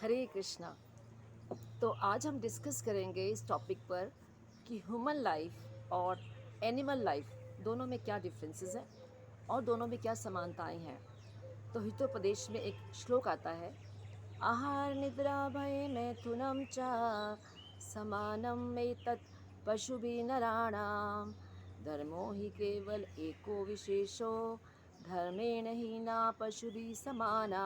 हरे कृष्णा। तो आज हम डिस्कस करेंगे इस टॉपिक पर कि ह्यूमन लाइफ और एनिमल लाइफ दोनों में क्या डिफरेंसेस हैं और दोनों में क्या समानताएं हैं। तो हितोपदेश में एक श्लोक आता है, आहार निद्रा भय मैथुनम च समानम में तत् पशुभि नराणाम धर्मो ही केवल एको विशेषो धर्मेण ही ना पशुभि समाना।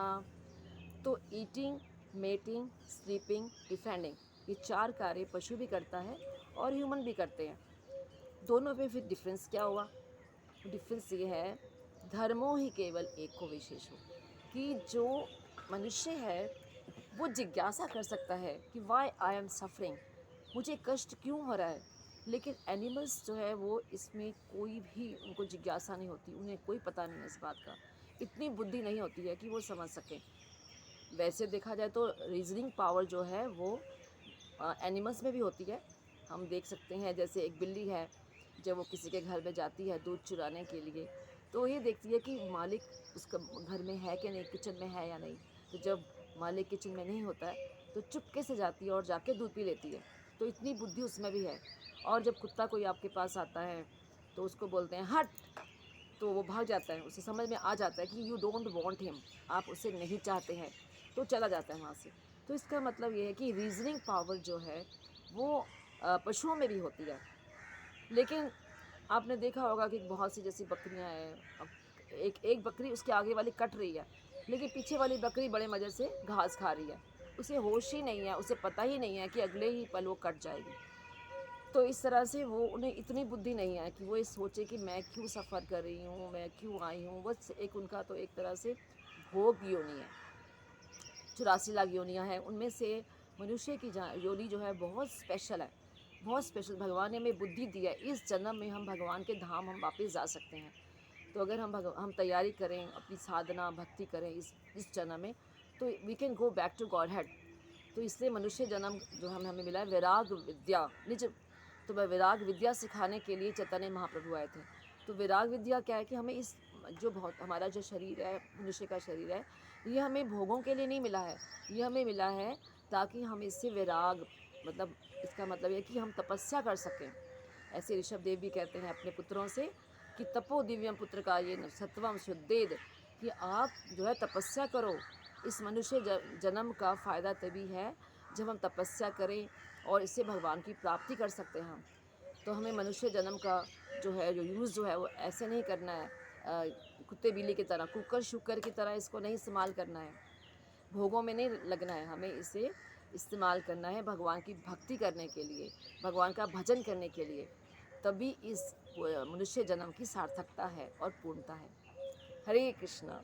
तो ईटिंग, मेटिंग, स्लीपिंग, डिफेंडिंग, ये चार कार्य पशु भी करता है और ह्यूमन भी करते हैं। दोनों में फिर डिफरेंस क्या हुआ? डिफरेंस ये है, धर्मों ही केवल एक को विशेष हो, कि जो मनुष्य है वो जिज्ञासा कर सकता है कि वाई आई एम सफरिंग, मुझे कष्ट क्यों हो रहा है। लेकिन एनिमल्स जो है वो इसमें कोई भी उनको जिज्ञासा नहीं होती, उन्हें कोई पता नहीं है इस बात का, इतनी बुद्धि नहीं होती है कि वो समझ सकें। वैसे देखा जाए तो रीजनिंग पावर जो है वो एनिमल्स में भी होती है। हम देख सकते हैं, जैसे एक बिल्ली है, जब वो किसी के घर में जाती है दूध चुराने के लिए, तो ये देखती है कि मालिक उसका घर में है कि नहीं, किचन में है या नहीं। तो जब मालिक किचन में नहीं होता है तो चुपके से जाती है और जाके दूध पी लेती है। तो इतनी बुद्धि उसमें भी है। और जब कुत्ता कोई आपके पास आता है तो उसको बोलते हैं हट, तो वो भाग जाता है, उसे समझ में आ जाता है कि यू डोंट वांट हिम, आप उसे नहीं चाहते हैं, तो चला जाता है वहाँ से। तो इसका मतलब ये है कि रीजनिंग पावर जो है वो पशुओं में भी होती है। लेकिन आपने देखा होगा कि बहुत सी जैसी बकरियां हैं, अब एक एक बकरी उसके आगे वाली कट रही है, लेकिन पीछे वाली बकरी बड़े मज़े से घास खा रही है। उसे होश ही नहीं है, उसे पता ही नहीं है कि अगले ही पल वो कट जाएगी। तो इस तरह से वो, उन्हें इतनी बुद्धि नहीं है कि वो ये सोचे कि मैं क्यों सफ़र कर रही हूँ, मैं क्यों आई हूँ। बस एक उनका तो एक तरह से भोग योनि है। 84 लाख योनियाँ हैं, उनमें से मनुष्य की योनि जो है बहुत स्पेशल है, बहुत स्पेशल। भगवान ने हमें बुद्धि दी है, इस जन्म में हम भगवान के धाम हम वापस जा सकते हैं। तो अगर हम तैयारी करें, अपनी साधना भक्ति करें इस जन्म में, तो we can go back to Godhead. तो इसलिए मनुष्य जन्म जो हमें मिला है, वैराग विद्या निज। तो वह वैराग विद्या सिखाने के लिए चैतन्य महाप्रभु आए थे। तो वैराग विद्या क्या है कि हमें इस जो बहुत हमारा जो शरीर है, मनुष्य का शरीर है, ये हमें भोगों के लिए नहीं मिला है, ये हमें मिला है ताकि हम इससे वैराग, मतलब इसका मतलब है कि हम तपस्या कर सकें। ऐसे ऋषभ देव भी कहते हैं अपने पुत्रों से कि तपो दिव्यम पुत्र का ये सत्वम शुद्धेद, कि आप जो है तपस्या करो। इस मनुष्य जन्म का फ़ायदा तभी है जब हम तपस्या करें और इससे भगवान की प्राप्ति कर सकते हैं हम। तो हमें मनुष्य जन्म का जो यूज़ जो है वो ऐसे नहीं करना है, कुत्ते बिल्ली की तरह, कुकर शुकर की तरह इसको नहीं इस्तेमाल करना है, भोगों में नहीं लगना है। हमें इसे इस्तेमाल करना है भगवान की भक्ति करने के लिए, भगवान का भजन करने के लिए। तभी इस मनुष्य जन्म की सार्थकता है और पूर्णता है। हरे कृष्णा।